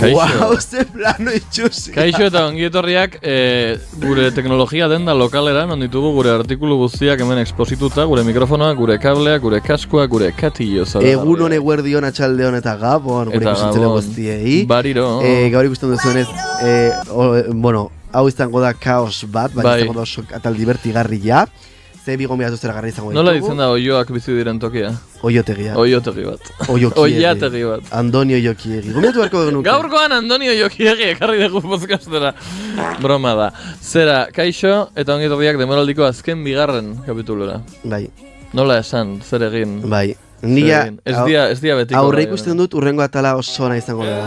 Kaixo. Wow, ze plano itxusi. Kaixo eta ongietorriak gure teknologia denda lokalera eman ditugu gure artikulu guztiak hemen exposituta, gure mikrofonoak, gure kableak, gure kaskoak, gure katillo. Egun hone guerdion, atxaldeon eta gabon, gure ikusentzele guztiei. Bariro. Gaur ikusten duzuenez, hau izango da kaos bat, baina izango da oso atal divertigarria. Ze bigomiaz duzera garri izango ditugu. Nola ditzen da oioak bizi diren tokia? Oiotegia. Oiotegi bat. Oiategi bat. Andoni Oiokiegi. Gomiatu beharko genuke. Gaurkoan Andoni Oiokiegi ekarri dugu podcastera. Broma da. Zera, kaixo eta ongietorriak demoraldiko azken bigarren kapitulura. Bai. Nola esan, zer egin? Bai. Nia, ez dia betiko. Aurre ikusten dut urrengo atala oso ona izango da.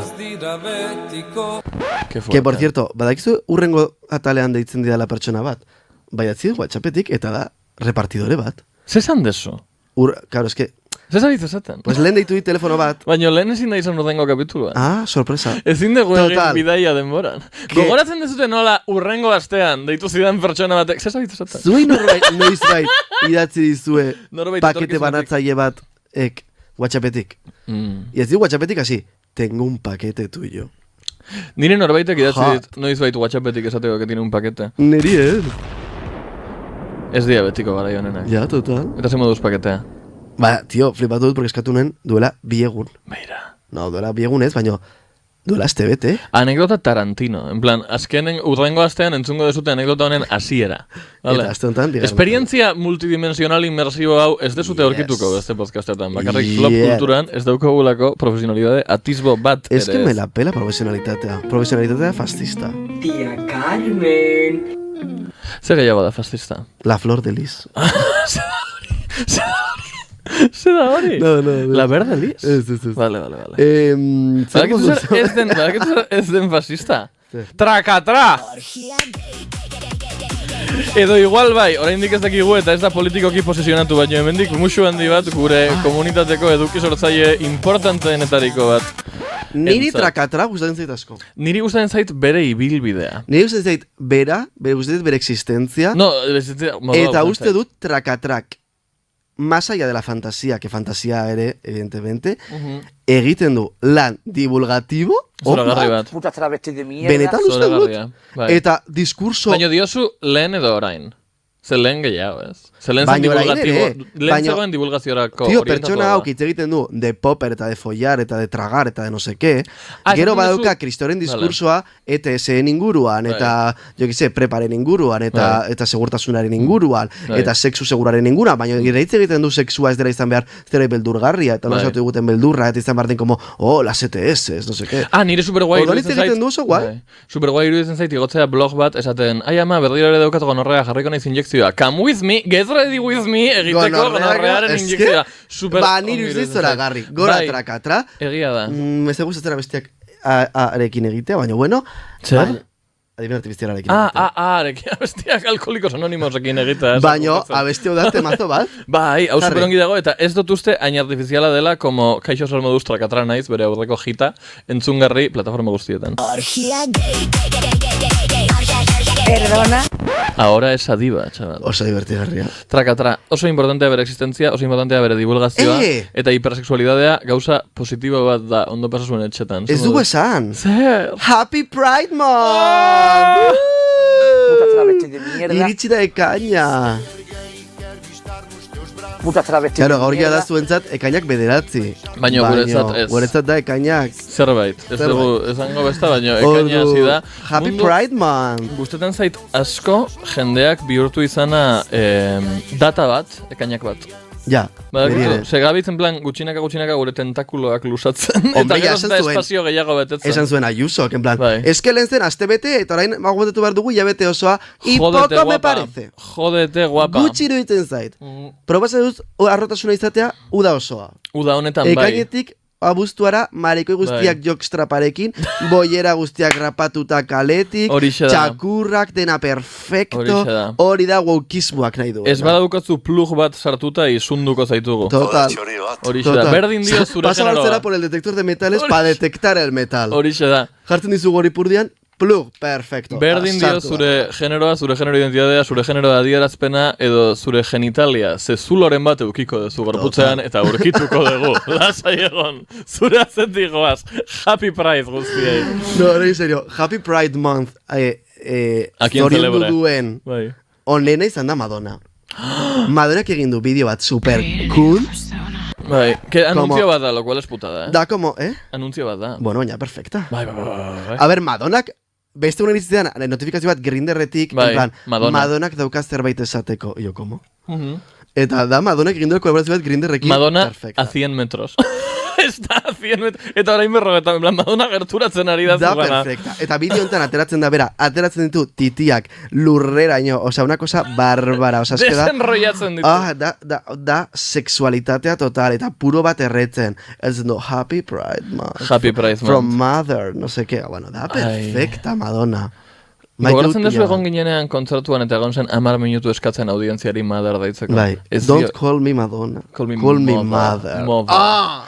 Que por cierto, badakizu urrengo atalean deitzen didala pertsona bat. Baiatzi WhatsAppetik eta da repartidore bat. Zesan deso? Claro, es que... Zesan ditu zaten? Pues lehen deitu dit telefono bat. Baina lehen ezin da izan urrengo kapituluan. Ah, sorpresa. Ezin dugu egin bidaia denboran. Gogoratzen dezute nola urrengo astean deitu zidan pertsona batek. Zesan ditu zaten? Zuei noizbait idatzi dizue pakete banatzaile bat WhatsAppetik. Y ez di WhatsAppetik hasi, tengo un paquete tuyo. Nire norbaitek idatzi dit noizbait WhatsAppetik esateko que tiene un paquete. Niri Ez diabetiko gara honenak. Ja, total. Eta ze moduz paketea? Ba, tio, flipatu dut, porque eskatu nuen duela 2 egun. Beira. No, duela 2 egun ez, baina duela astebete. Anekdota Tarantino. En plan, azkenen urrengo astean entzungo dezute anekdota honen hasiera. Eta aste honetan, bigarren. Esperientzia multidimensional inmersibo hau ez dezute aurkituko beste podcastetan. Bakarrik flop kulturan ez daukagulako profesionalidade atisbo bat ere. Ez que me la pela profesionalitatea. Profesionalitatea fascista. Tia Carmen... Zer gehiago da fascista? La flor de lis. Zer da hori? No. La verde lis? Ez. Vale. Badakitzu ez den fascista? Trakatra! Edo igual bai, oraindik ez dakigu eta ez da politikoki posesionatu, baina hemendik musu handi bat gure komunitateko eduki sortzaile importanteenetariko bat. Niri trakatra gustatzen zait asko. Niri gustatzen zait bere ibilbidea. Niri gustatzen zait gustatzen zait bere existentzia. No, eta uste dut trakatrak, más allá de la fantasía, que fantasía ere, evidentemente, egiten du lan divulgativo, zoragarri bat. Puta travesti de mierda. Benetan uste dut. Eta diskurso... Baina diozu lehen edo orain. Ze lehen gehiago, ez? Ze lehen zen divulgatibo. Lehen zegoen divulgaziorako orientatu. Tio, pertsona hau hitz egiten du de popper eta de follar eta de tragar eta de no sé qué. Gero badauka kristoren diskursoa ETS-en inguruan eta, jo que sé, preparen inguruan eta segurtasunaren inguruan eta sexu seguraren inguruan. Baina hitz egiten du sexua ez dela izan behar zera beldurgarria eta nosatu eguten beldurra eta izan behar den como, las ETS, no sé qué. Nire superguai iruditzen zait. Egiten du oso guai. Superguai iruditzen zait igotzea blog bat esaten, ai ama, berdiro ere daukat gonorrea jarriko naiz injekzioa. Come with me, get ready with me, egiteko gonorrearen injekzioa. Ba, nire uste zora garri. Gora trakatra. Egia da. Ez gustatzen bestiak arekin egitea, baina bueno. Zer? Adibin artifizialarekin egitea. Arekin abestiak alkoholikos anonimosekin egitea. Baina, abesti hau da temazo bat. Bai, hau superongi dago, eta ez dut uste hain artifiziala dela, como kaixo zer moduz trakatra naiz, bere aurreko jita, entzungarri plataforma guztietan. Perdona. Ahora es adiba, chaval. Oso divertigarria. Trakatra, oso importantea bere existentzia, oso importantea bere divulgazioa, eta hipersexualidadea gauza positibo bat da, ondo pasa zuen etxetan. Ez dugu esan. Zer? Happy Pride Month! Puta travesti de mierda. Iritsi da ekaina. Puta travesti de mierda. Gaur da zuentzat ekainak 9. Baina guretzat ez. Guretzat da ekainak. Zerbait. Ez dugu esango besta, baina ekaina hasi da. Happy Pride Month! Gustetan zait asko jendeak bihurtu izana data bat, ekainak bat. Ja, beriere. Segabitz en plan gutxinaka gure tentakuloak lusatzen. Hombre, eta gero da espazio gehiago betetzen. Esan zuen Ayusok, en plan, eske lehen zen astebete eta orain aguantatu behar dugu hilabete osoa, y poco me parece. Jodete guapa. Gutxi iruditzen zait. Probatzen dut arrotasuna izatea uda osoa. Uda honetan bai. Ekainetik abuztuara marikoi guztiak jokstraparekin, boiera guztiak rapatuta kaletik, txakurrak dena perfecto, hori da wokismoak nahi du. Ez badaukatzu plug bat sartuta izunduko zaitugu. Total. Horixe da, berdin dio zure generoa. Pasa baltzera por el detector de metales pa detectar el metal. Horixe da. Jartzen dizu goripurdian, Plug, perfecto. Berdin dio zure generoa, zure genero identitatea, zure genero adierazpena edo zure genitalia, ze zuloren bat eukiko duzu gorputzean eta aurkituko dugu. Lasai egon, zure azentik goaz, Happy Pride guztiei. No, en serio, Happy Pride Month zoriondu duen onena izan da Madonna. Madonak egin du bideo bat super cool. Bai, que anuncio bat da, lo cual es putada, Da como, Anuncio bat da. Bueno, baina, perfecta. Bai. A ver, Madonak, beste unen iztean, notifikazio bat Grinderretik, en plan, Madonak daukaz zerbait esateko. Jo, como? Eta da, Madonak egin du kolaborazio bat Grinderrekin. Madonna a 100 metros. Está a 100 metros. Eta orain berrogetan, en plan, Madonna gerturatzen ari da zugana. Da, perfecta. Eta bideo enten ateratzen da, bera, ateratzen ditu titiak lurreraino, osea, una cosa bárbara, osea, eske da... Desenrollatzen ditu. Da sexualitatea total, eta puro bat erretzen. Ez du, Happy Pride Month. Happy Pride Month. From Mother, no sé qué. Bueno, da perfecta, Madonna. Gogoratzen dezu egon ginenean kontzertuan eta egon zen 10 minutu eskatzen audientziari Mother daitzeko. Bai, don't call me Madonna. Call me Mother.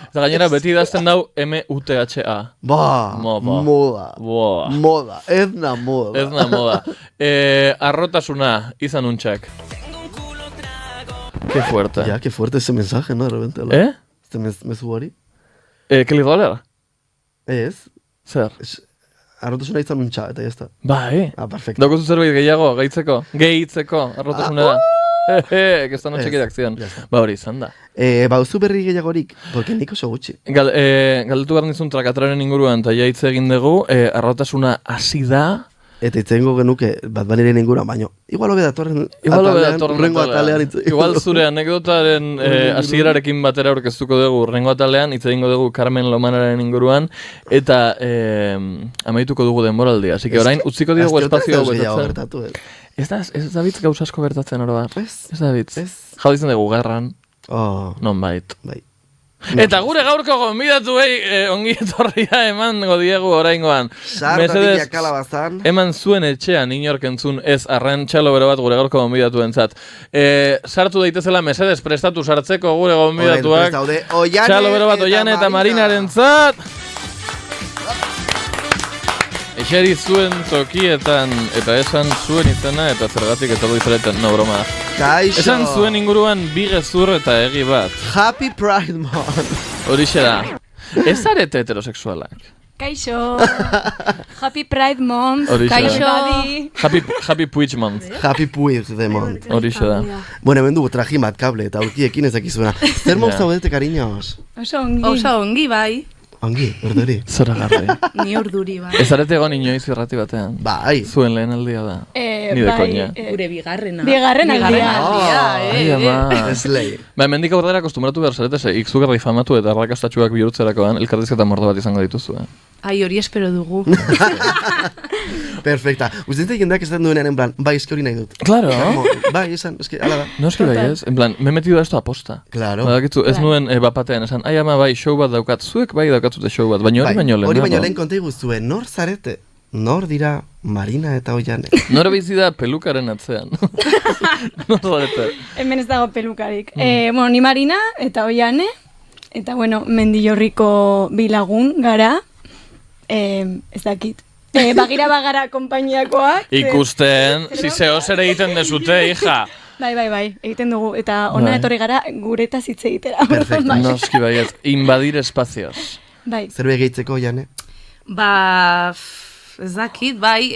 Eta gainera beti idazten dau M-U-T-H-A. Moda. Ezna moda. Arrotasuna, izan untxak. Qué fuerte. Ya, qué fuerte ese mensaje, ¿no? De repente. Este mezu hori. Kelly Roller? Ez. Zer? Arrotasuna izan untxa, eta jazta. Bai. Perfecto. Daukozu zerbait gehiago, gehitzeko, arrotasuna da. Que esta noche quiere acción. Ba hori izan da. Bauzu berri gehiagorik, porque nik oso gutxi. Galdetu behar nizun trakatraren inguruan, eta ja hitz egin dugu, arrotasuna hasi da. Eta itzengo genuke Bad Bunnyren inguruan, baino igual hobe datorren atalean. Igual zure anekdotaren hasierarekin batera aurkeztuko dugu urrengo atalean, hitz egingo dugu Carmen Lomanaren inguruan, eta amaituko dugu denboraldia. Así que orain utziko diogu espazio betetzen. Ez da bitz gauza asko gertatzen oro bar. Ez da bitz. Jau ditzen dugu gerran. Non bait. Bai. Eta gure gaurko gonbidatuei ongi etorria emango diegu oraingoan. Mesedez, eman zuen etxean inork entzun ez arran txalo bero bat gure gaurko gonbidatuentzat. Sartu daitezela mesedez prestatu sartzeko gure gonbidatuak. Txalo bero bat Oiane eta Marinarentzat. Eseri zuen tokietan eta esan zuen izena eta zergatik etordu izareten, no broma. Kaixo. Esan zuen inguruan bi gezur eta egi bat. Happy Pride Month. Horixe da. Ez zarete heterosexualak. Kaixo. Happy Pride Month. Kaixo. Happy Puig Month. Happy Puig the Month. Horixe da. Bueno, hemen dugu trajimat kable eta aurkiekin ezakizuna. Zer mauza bedete, cariños? Oso ongi, bai. Ongi, urduri. Zora garri. Ni urduri, bai. Ez arete egon inoiz irrati batean. Bai. Zuen lehen aldia da. Ni de koña. Gure bigarren aldia. Ez lehi. Ba, mendik aurrera akostumbratu behar zarete, ikzugarri famatu eta arrakastatxuak bihurtzerakoan, elkarrizketa mordo bat izango dituzu, Ai, hori espero dugu. Perfecta. Ustedes jendeak esan duenean, en plan, bai, eski hori nahi dut. Claro. Bai, esan, eski, ala da. No, eski bai ez. En plan, me he metido a esto aposta. Claro. Badakitzu, ez nuen bapatean, esan, ai ama bai, show bat daukat, zuek bai daukatzute show bat, baina hori baino lehen. Hori baino lehen konta iguztue, nor zarete? Nor dira Marina eta Oiane? Nor bizi da pelukaren atzean. Nor zarete? Hemen ez dago pelukarik. Bueno, ni Marina eta Oiane, eta bueno, Mendillorriko bilagun gara, ez dakit. Bagira bagara konpainiakoak. Ikusten, zizeo zer egiten dezute, hija. Bai, egiten dugu, eta ona etorri gara guretaz hitz egitera. Perfecto. Noski baiet, invadir espazios. Bai. Zer begeitzeko, Oiane? Ba, ez dakit, bai,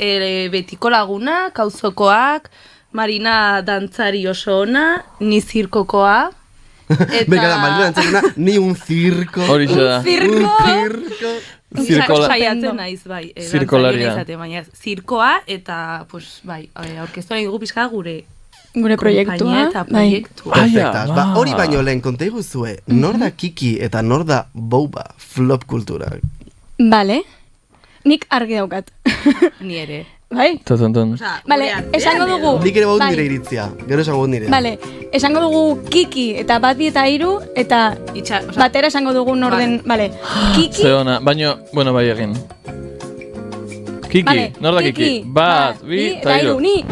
betiko laguna, kauzokoak, Marina dantzari oso ona, ni zirkokoa. Venga, da, Marina dantzarena, ni un circo. Horixe da. Un circo. Saiatzen naiz, bai. Zirkolaria. Baina, zirkoa eta, pues, bai, aurkeztu nahi dugu pixka gure proiektua. Eta proiektua. Perfectas. Ba, hori baino lehen konta iguzue, nor da Kiki eta nor da Boba flop kultura? Bale. Nik argi daukat. Ni ere. Bai? Totonton. Bale, esango dugu. Nik ere baut nire iritzia. Gero esango dut nire. Bale, esango dugu Kiki eta bat bi eta hiru eta batera esango dugu norden. Bale, Kiki. Zeona, baino, bueno, bai egin. Kiki, nor da Kiki? Bat, bi eta hiru. Ni.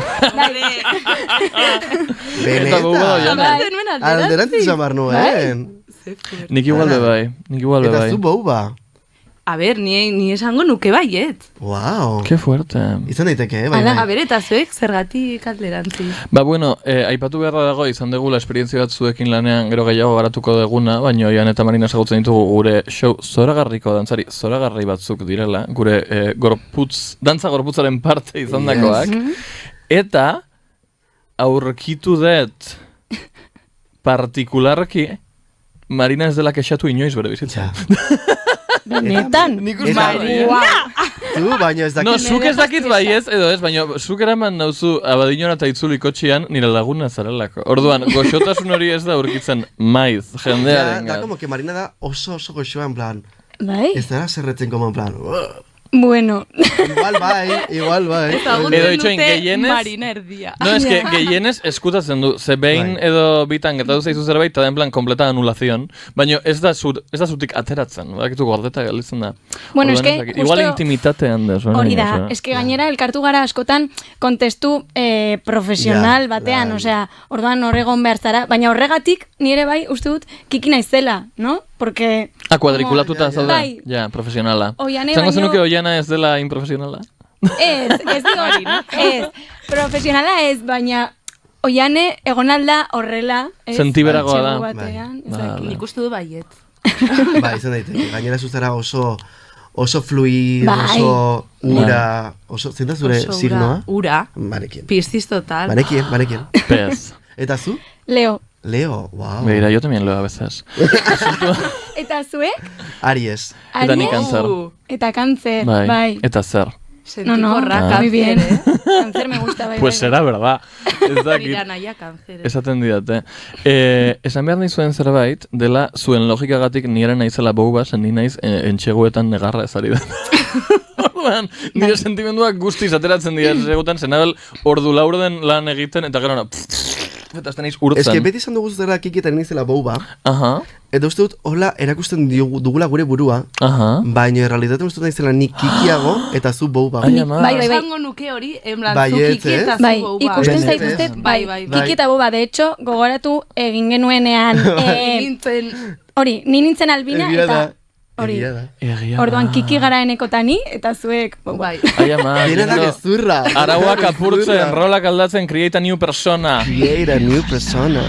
Benetan. Alderantz izan bar nuen. Nik igual bebai. Eta zu Boba. A ber, ni esango nuke baiet. Wow. Qué fuerte. Izan daiteke, bai. A ber, eta zuek zergatik alderantzi. Ba, bueno, aipatu beharra dago, izan degula esperientzia bat zuekin lanean gero gehiago garatuko deguna, baina Oian eta Marina ezagutzen ditugu gure show zoragarriko dantzari, zoragarri batzuk direla, gure dantza gorputzaren parte izandakoak. Eta aurkitu dut partikularki Marina ez dela kexatu inoiz bere bizitza. Benetan. Nik uste Tu, baina ez dakit. No, zuk ez dakit baiez, edo ez, baina zuk eraman nauzu abadinora eta itzuli kotxian nire laguna zarelako. Orduan, goxotasun hori ez da aurkitzen maiz, jendearen. Da, como que Marina da oso goxoa, en plan. Bai? Ez dara zerretzen como en plan. Bueno. Igual bai. Edo itxoin, gehienez... Marina erdia. No, es que gehienez eskutatzen du. Ze behin edo bitan gertatu zaizu zerbait, eta da en plan completa anulación. Baina ez da zutik ateratzen. Bakitu gordeta galitzen da. Bueno, es que... Igual intimitatean da. Hori da, es que gainera elkartu gara askotan kontestu profesional batean, osea, orduan horregon behar zara, baina horregatik nire bai uste dut kiki naizela, no? Porque... Kuadrikulatuta zaude? Bai. Ja, profesionala. Oiane Zango baino... zenuke Oiana ez dela improfesionala? Ez digo, ez. Profesionala ez, baina Oiane egonalda horrela. Sentiberagoa da. Batean, Nik uste du baiet. Ba, izan daiteke. Gainera zuzera oso fluid, bai. oso ura, oso... Zinta zure signoa? Ura. Barekien. Piscis total. Barekien. Pez. Eta zu? Leo. Leo, wow. Mira, yo también leo a veces. Eta zuek? Aries. Eta ni cáncer. Eta cáncer, Bai. bai. Eta zer. No, muy bien. Cáncer me gusta, bai. Pues será verdad. Ez dakit. Nira naia cáncer. Esaten didate. Esan behar nahi zuen zerbait, dela zuen logikagatik nire naizela boba, zen ni naiz entxeguetan negarra ezari da. Orduan, nire sentimenduak guztiz ateratzen dira egutan, zenabel ordu laurden lan egiten, eta gero eta azten naiz urtzen. Ez que beti izan dugu zutera kikietan nizela boba, Aha. eta uste dut, hola, erakusten dugula gure burua, Aha. baina realitaten uste dut naizela nik kikiago, eta zu boba. Ai, ama. Bai. Esango nuke hori, en plan, Bai, zu ez, kiki eta Bai, zu boba. ikusten Benetan. zaituzte, bai, Bai. kiki eta boba, de hecho, gogoratu egin genuenean, Nintzen... hori, ni nintzen Albina, Egia da. eta hori, Egia da. Egia orduan da. kiki gara enekotani, eta zuek, boba. Bai. Ai, ama. Dena da gezurra. Arauak apurtzen, rolak aldatzen, create a new persona. Create a new persona.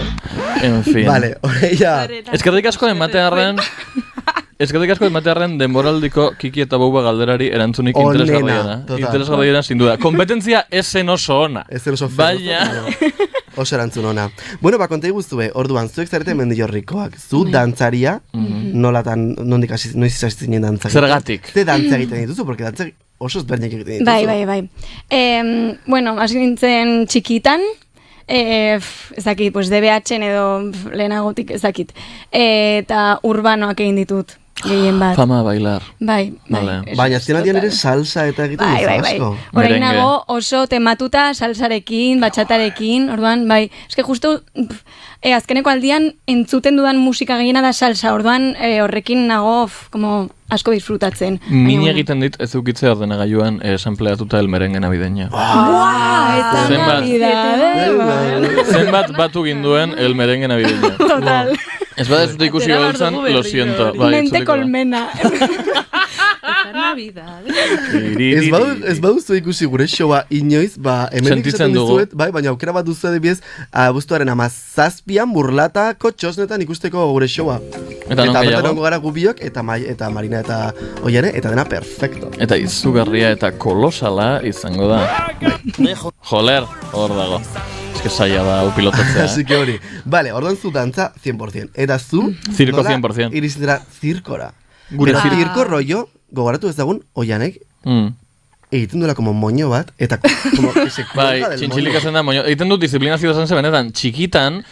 En fin. Vale, horreia. Eskerrik asko ematearren... Eskerrik asko ematearren denboraldiko kiki eta boba galderari erantzunik Onena, interesgarriena. total. Interesgarriena, sin duda. Kompetentzia esen oso ona. Ez zer oso Baina... Oso erantzun ona. Bueno, konta iguztue, orduan, zuek zarete Mendillorrikoak. Zu dantzaria, nolatan, noiz izan zinen dantzak. Zergatik. Ze dantza egiten dituzu, porque dantza oso ezberdinak egiten dituzu. Bai. Bueno, hasi nintzen txikitan, ez dakit, pues DBH-en edo lehenagotik ez dakit. Eta urbanoak egin ditut, gehien bat. Fama bailar. Bai. Vale. Baina azken aldian ere salsa eta egiten Bai. duzu asko. Orain Merengue. nago oso tematuta salsarekin, batxatarekin, orduan, bai. Eske justu, azkeneko aldian entzuten dudan musika gehiena da salsa, orduan horrekin nago, como asko disfrutatzen. Min egiten dit ez ukitze ordenagailuan sampleatuta el merengue navideña. Eta Zenbat- Navidad, Zenbat batu ginduen el merengue navideña. total. Ez bada zute ikusi Atera behar goltzan, dugu lo berriro siento. hori. Bai, Mente itzuliko da. colmena. Eta Navidad. Ez baduzu ikusi gure showa inoiz, hemen Sentitzen ikusten dugu. dizuet, baina aukera bat duzu adibidez, abuztuaren 17an burlatako txosnetan ikusteko gure showa. Eta non bertan gehiago? egongo gara gubiok, eta Marina eta Oiane, eta dena perfecto. Eta izugarria eta kolosala izango da. Joler, hor dago. Ez que saia da, hau pilotatzea. Así que hori. Vale, orduan zu dantza 100%. Eta zu... Circo nola 100%. Irizitera zirkora. Gure Pero zirko. zirko rollo, gogoratu ezagun, Oianek, Mm. egiten duela como moño bat, eta como que se Bai, cuelga del txintxilik moño. ezen da, moño. Egiten dut disiplinazio zen benetan, txikitan,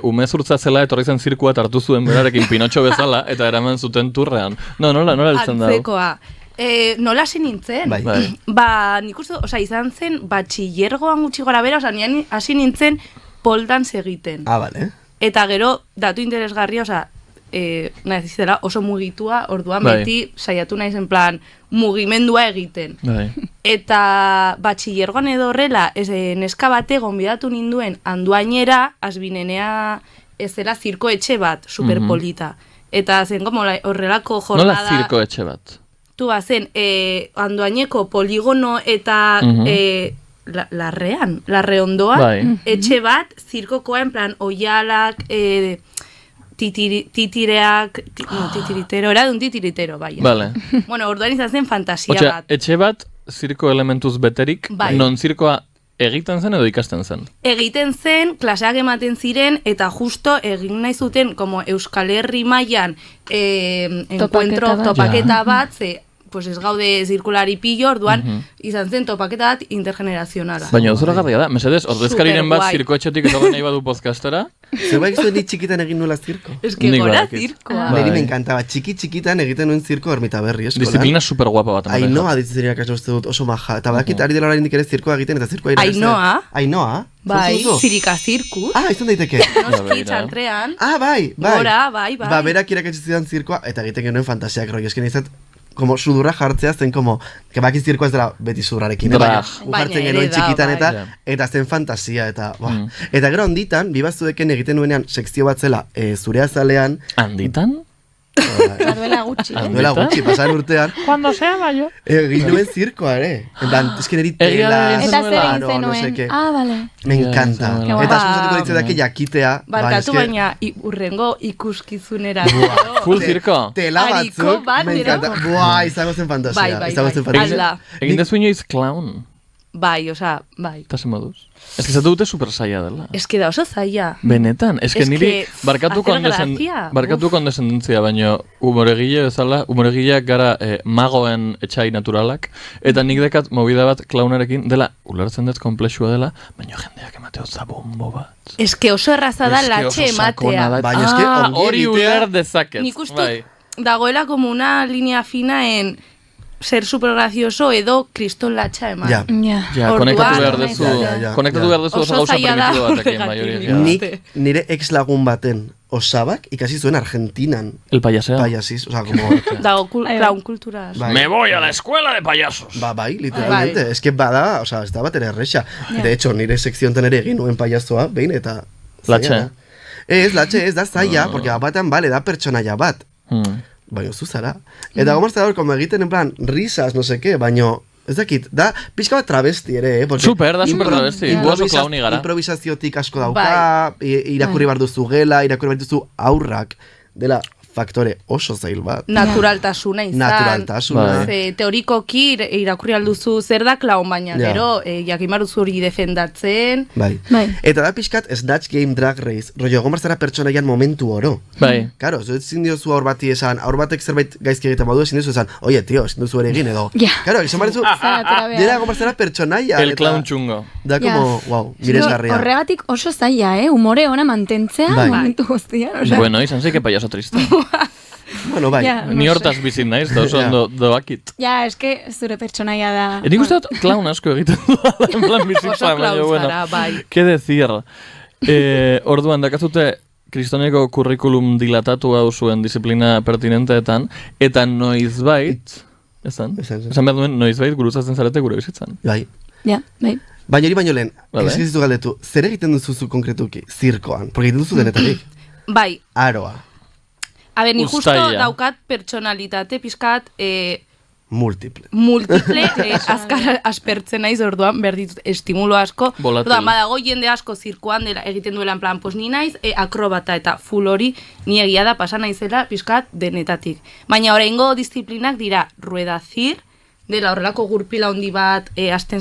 umezurtza zela etorri zen zirkua eta hartu zuen berarekin Pinotxo bezala, eta eraman zuten turrean. Nola heltzen da. Antzekoa. Nola hasi nintzen? Bai. Bai. Ba, nik uste, izan zen, batxillergoan gutxi gora bera, nian hasi nintzen pole dance egiten. Ah, vale. Eta gero, datu interesgarria, nahizizela oso mugitua, orduan Bai. beti saiatu naiz en plan mugimendua egiten. Bai. Eta batxillergoan edo horrela, neska bate gonbidatu ninduen Andoainera, Azbinenea ez zela zirko etxe bat, superpolita. Eta zen como horrelako Nola jornada... zirko etxe bat? justu bazen, Andoaineko poligono eta larre ondoan, etxe bat, zirkokoa, en plan, oialak, titireak, titiritero, era de un titiritero, bai. Vale. Bueno, orduan izan zen fantasia bat. Etxe bat, zirko elementuz beterik, non zirkoa egiten zen edo ikasten zen? Egiten zen, klaseak ematen ziren, eta justo egin nahi zuten, como Euskal Herri mailan topaketa bat, ze, pues ez gaude zirkulari pillo, orduan izan zen topaketa bat intergenerazionala. Baina zora garria da, mesedez, ordezkariren bat zirkoetxetik etorren nahi badu podcastera? Zerbaik zuen ni txikitan egin nuela zirko? Ez que gora zirkoa. Neri me encantaba, txikitan egiten nuen zirko Ermita Berri eskolan. Disiplina super guapa bat. Ainoa ditzen ziren akasno uste dut oso maja. Eta badakit ari dela oraindik ere zirkoa egiten eta zirkoa iratzen. Ainoa? Bai, zirika zirkus. Izan daiteke. Noski txantrean. Bai. Gora, bai. Berak irakatsi zidan zirkoa eta egiten genuen fantasiak roi. Esken izat, como sudurra jartzea zen como, que baki zirkoa ez dela beti sudurrarekin. Ujartzen genuen txikitan eta zen fantasia eta, eta gero handitan, bibaztueken egiten nuenean sekzio bat zela zure azalean. Handitan? Duela gutxi. Duela gutxi, pasan urtean. Cuando sea mayo. Egin nuen zirkoa ere. Ez que neri tela, eta zer egin zenuen. Vale. Me encanta. Eta susatuko ditzen dake jakitea. Barkatu baina urrengo ikuskizunera. Full zirko? Tela batzuk. Me encanta. Buah, izango zen fantasia. Bai. Egin dezu inoiz clown? Bai, oza, bai. Eta zen moduz? Ez que zatu dute super zaila dela. Ez que da oso zaila. Benetan, ez que niri barkatu kondesendentzia, baina humoregile bezala, humoregileak gara magoen etxai naturalak, eta nik dekat movida bat klaunarekin dela, ulertzen dut komplexua dela, baina jendeak emateo zabombo bat. Ez que oso erraza da latxe ematea. Baina ez que hori uler dezaket. Nik uste dagoela como una línea fina en ser super gracioso edo kriston latxa eman. Ja, konektatu behar dezu. Konektatu behar dezu oso gauza primitibo batekin maioria. Nik nire ex lagun baten osabak ikasi zuen Argentinan. El payasea. Payasiz, o sea, como... Dago clown kultura. Me voy a la escuela de payasos. Bai, literalmente. Ez que bada, o sea, ez da bat ere erresa. De hecho, nire sekzionten ere egin nuen payasoa, behin eta... Latxe. Latxe, ez da zaila, porque batean, bale, da pertsonaia bat. Baina zuzara. Eta gomazta daur, como egiten en plan, risas, no sé qué, baina, ez dakit, da, pixka bat travesti ere, Super travesti, guazo klauni gara. Improvisaziotik asko dauka, irakurri bar duzu gela, irakurri bar duzu aurrak, dela faktore oso zail bat. Naturaltasuna izan. Teorikoki irakurri alduzu zer da klaun, baina gero jakimaru zuri defendatzen. Bai. Eta da pixkat Snatch Game Drag Race, rollo egon barzara pertsonaian momentu oro. Bai. Karo, ezin diozu aur bati esan, aur batek zerbait gaizki egiten badu, ezin diozu esan, oie, tio, ezin duzu ere egin edo. Karo, izan barezu, dira egon barzara pertsonaia. El clown txungo. Da como, wow, miresgarria. Horregatik oso zaila, humore ona mantentzea, momentu guztian. Bueno, izan zeike payaso triste. Bueno, bai. Ni hortaz bizit naiz, da oso ondo doakit. Ja, eske zure pertsonaia da. Nik uste dut klaun asko egiten duela, en plan bizitza. Oso klaun zara, bai. Ke decir. Orduan, dakazute kristoneko kurrikulum dilatatu hau zuen disiplina pertinenteetan, eta noizbait, esan behar duen, noizbait guruzatzen zarete gure bizitzan. Bai. Ja, bai. Baina hori baino lehen, eskizitu galdetu, zer egiten duzuzu konkretuki, zirkoan? Porque egiten duzu denetarik. Bai. Aroa. A ber, ni justo daukat pertsonalitate pizkat multiple, azkar aspertzen naiz orduan, berditut estimulo asko. Orduan, badago jende asko zirkoan dela egiten duela en plan, pues ni naiz akrobata eta full hori ni egia da pasa naizela pizkat denetatik. Baina oraingo disiplinak dira ruedazir, dela horrelako gurpila handi bat hasten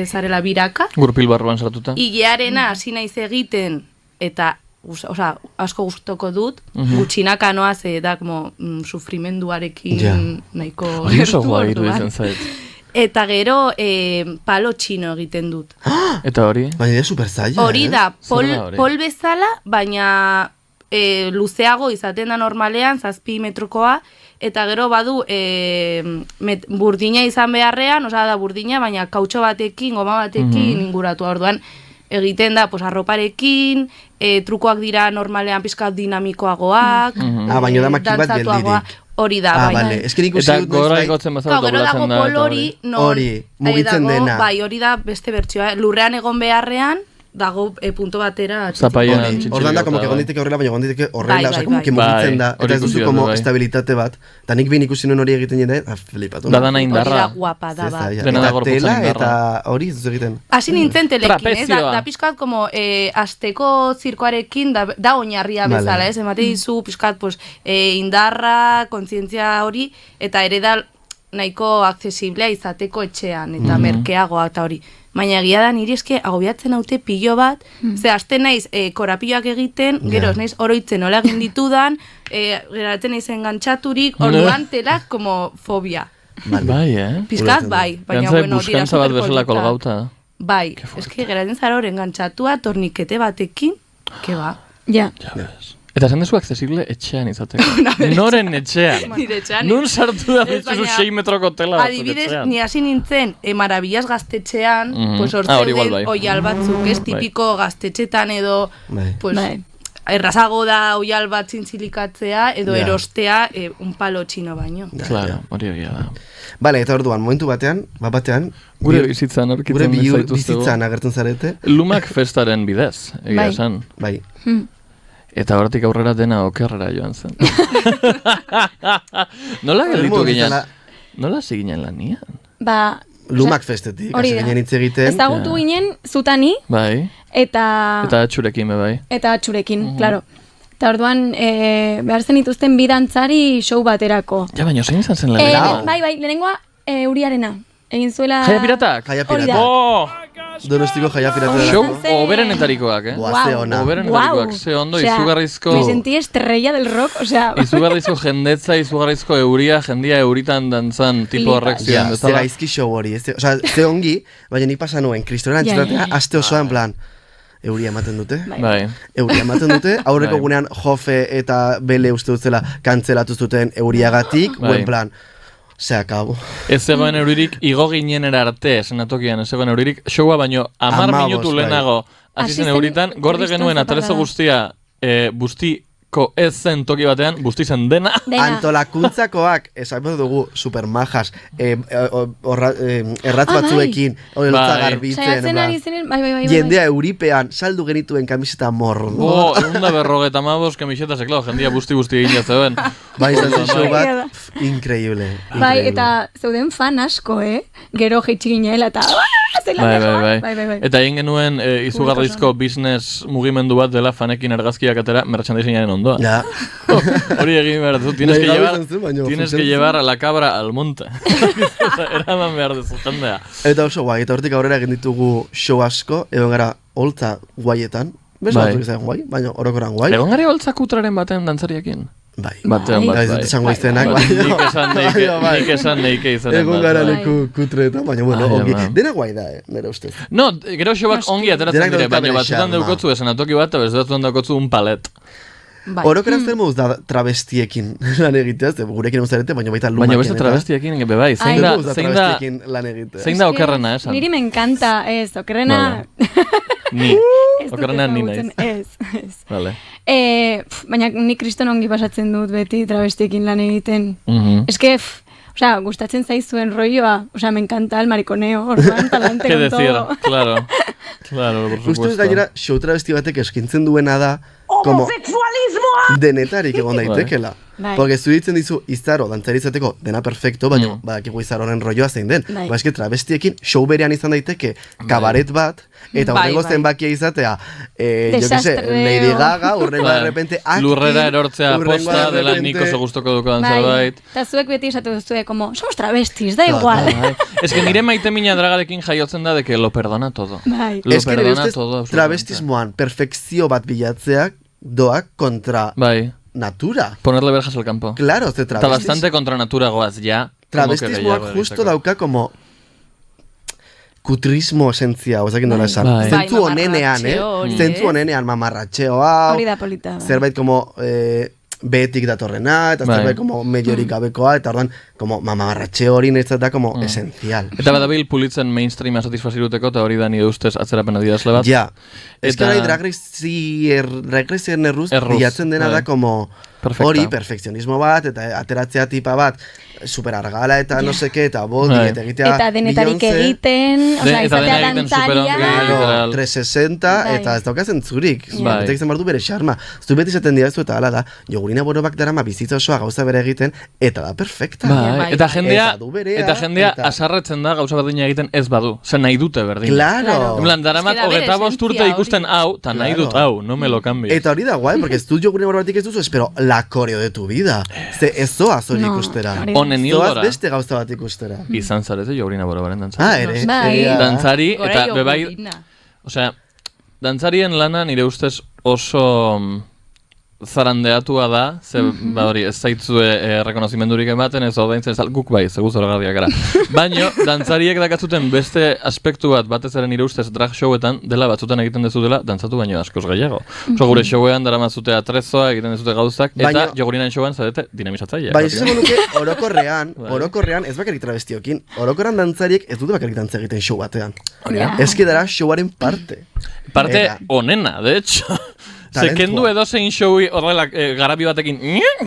zarela biraka. Gurpil barruan sartuta. Igearena hasi naiz egiten eta asko gustoko dut, gutxinaka noaz da como sufrimenduarekin nahiko gertu orduan. Eta gero palo txino egiten dut. Eta hori? Baina super zaila. Hori da, pol bezala, baina luzeago izaten da normalean, 7 metrokoa, eta gero badu burdina izan beharrean, da burdina, baina kautxo batekin, goma batekin inguratu orduan, egiten da, arroparekin, trukoak dira normalean pizkat dinamikoagoak, baina da maki bat geldirik. Hori da, bai. Eta gora ikotzen bazara doblatzen da. Gero dago pol hori, mugitzen dena. Bai, hori da beste bertsioa. Lurrean egon beharrean, dago punto batera Zapaian Ordan da, como que gonditeke horrela, baina gonditeke horrela, oza, como que mugitzen da, eta ez duzu como estabilitate bat. Eta nik bin ikusi nuen hori egiten jende, flipatu. Da dana indarra. Hori da guapa, da ba. Eta tela, eta hori zuzu egiten. Hasi nintzen telekin, da pixkat, como, asteko zirkoarekin, da oinarria bezala, emate dizu, pixkat, indarra, kontzientzia hori, eta ere da nahiko accesiblea izateko etxean, eta merkeagoa eta hori. Baina egia da niri eske agobiatzen haute pilo bat, ze aste naiz korapioak egiten, gero naiz oroitzen nola egin ditudan, geratzen naiz engantzaturik, orduan telak como fobia. Bai, Pizkat bai, baina bueno, dira buskantza bat bezala kolgauta. Bai, eske geratzen zara hor engantzatua, tornikete batekin, ke ba. Ja. Eta esan dezu accesible etxean izateko. Noren etxean. Nire etxean. Nun sartu da ditzu 6 metroko tela. Adibidez, ni hasi nintzen Maravillas gaztetxean, pues hortzeuden oial batzuk, ez tipiko gaztetxetan edo, pues, errazago da oial bat zintzilikatzea edo erostea un palo txino baino. Claro, hori egia da. Bale, eta orduan, momentu batean, gure bizitzan aurkitzen zaituztego. Gure bizitzan agertzen zarete. Lumak festaren bidez, egia esan. Bai. Eta hortik aurrera dena okerrera joan zen. Nola gelditu ginen? Nola hasi ginen lanian? Ba... Lumak festetik, hasi ginen hitz egiten. Ezagutu ginen zutani. Bai. Eta atxurekin, bai. Eta atxurekin, klaro. Eta orduan, behar zen dituzten bidantzari show baterako. Ja, baina zein izan zen lehenengoa? Bai, lehenengoa Uriarena. Egin zuela... Jaia Piratak? Jaia Piratak. Donostiko Jaia Piratak. Show oberenetarikoak, Ze ona. Oberenetarikoak, ze ondo, izugarrizko... Me sentí estrella del rock, osea... Izugarrizko jendetza, izugarrizko euria, jendia euritan dantzan tipo horrek ziren. Ze gaizki show hori, osea, ze ongi, baina nik pasa nuen, kristoren antxetatea, aste osoan plan... Euria ematen dute. Bai. Euria ematen dute. Aurreko gunean Jofe eta Bele uste dutzela kantzelatu zuten euriagatik, buen plan. Se acabó. Ez zegoen euririk, igo ginenera arte, senatokian, ez zegoen euririk, showa baino 10 minutu lehenago hasi zen euritan, gorde genuen atrezo guztia, bustiko ez zen toki batean, busti zen dena. Antolakuntzakoak, esan dugu, supermajas, erratz batzuekin, oltza garbitzen, jendea euripean, saldu genituen kamiseta morro. Eunda 50 kamiseta, seklao, jendia busti egin jazeuen. Bai, izan show bat, increíble. Bai, eta zeuden fan asko, gero jeitsi ginela, eta... Bai. Eta egin genuen izugarrizko business mugimendu bat dela fanekin argazkiak atera merchandisingaren ondoa. Ja. Hori egin behar duzu. Tienes que llevar a la cabra al monte. Eraman behar duzu jendea. Eta oso guai, eta hortik aurrera egin ditugu show asko, egon gara holtza guaietan. Bez batzuk izan guai, baina orokoran guai. Egon gara holtza kutraren batean dantzariakin. Bai. Batean. Ez dut esango iztenak. Nik esan neike izanen. Egon gara leku kutreetan, baina bueno, ongi. Dena guai da, nire ustez. No, gero showak ongi ateratzen dire, baina batzutan deukotzu esanatoki bat, eta batzutan deukotzu un palet. Orokeraz zer moduz da travestiekin lan egitea, gurekin uzarete, baina baita lumakien. Baina beste travestiekin, bai, zein da okerrena esan? Niri me encanta, okerrena... Ni. Okerrena ni naiz. Ez. Vale. Baina ni kriston ongi pasatzen dut beti travestiekin lan egiten. Eske, osea, gustatzen zaizuen rolloa, osea, me encanta el mariconeo, orduan, talante con todo. ¿Qué decir? Claro, por supuesto. Ustez gainera, show travesti batek eskintzen duena da, como denetarik egon daitekela. Porque zu ditzen dizu izaro dantzaritzateko dena perfecto, baina badakigu izaroren rolloa zein den. Ba, eske travestiekin show berean izan daiteke kabaret bat, eta horrengo zenbakia izatea, jo que se, Lady Gaga, horrengo de repente aki, lurrera erortzea posta dela nik oso gustoko dukoan zerbait. Eta zuek beti esatu duzue, como, somos travestis, da igual. Es que nire maite mina dragarekin jaiotzen da de que lo perdona todo. Lo perdona todo. Travestismoan perfekzio bat bilatzeak doak kontra natura. Ponerle verjas al campo. Claro, ze travestis. Está bastante contra natura goaz, ya. Travestismoak justo dauka como kutrismo esentzia, ozakin dola esan. Zentzu onenean, Zentzu onenean mamarratxeo hau. Hori da polita. Zerbait como behetik datorrena, eta zerbait como mediorik gabekoa, eta orduan, como mamarratxeo hori niretzat da como esencial. Eta badabil pulitzen mainstreama satisfaziruteko, eta hori da nire ustez atzerapen adidazle bat. Ja. Ez que nahi Drag Racearen erruz bilatzen dena da como... hori, perfekzionismo bat, eta ateratzea tipa bat, super argala eta no seke, eta bodi, eta egitea eta denetarik egiten, izatea dantzaria. 360, eta ez daukazen zurik. Eta egiten bardu bere xarma. Zu beti zaten diazu eta hala da, Jogurina Borobak darama bizitza osoa gauza bere egiten, eta da perfekta. Eta jendea asarretzen da gauza berdina egiten ez badu. Zer nahi dute berdina. Claro. Daramat 25 urte ikusten hau, eta nahi dut hau, no me lo cambio. Eta hori da guai, porque ez du Jogurina Borobatik ez duzu, espero la coreo de tu vida. Ez zoaz hori ikustera. Honen hildora. Zoaz beste gauza bat ikustera. Izan zarete Jogurina Borobaren dantzari. Ere. Dantzari, eta bebai, osea, dantzarien lana nire ustez oso zarandeatua da, ze hori, ez zaitzue rekonozimendurik ematen, ez ordaintzen ez guk bai, zegu zoragarriak gara. Baina, dantzariek dakatzuten beste aspektu bat, batez ere nire ustez drag showetan, dela batzutan egiten dezutela, dantzatu baino askoz gehiago. Oso gure showean daramazute atrezoa, egiten dezute gauzak, eta Jogurinan showean zarete dinamizatzaile. Baina, ez nuke, orokorrean, ez bakarik travestiokin, orokorrean dantzariek ez dute bakarik dantza egiten show batean. Ez dara showaren parte. Parte onena, de hecho. Ze kendu edozein showi horrela garabi batekin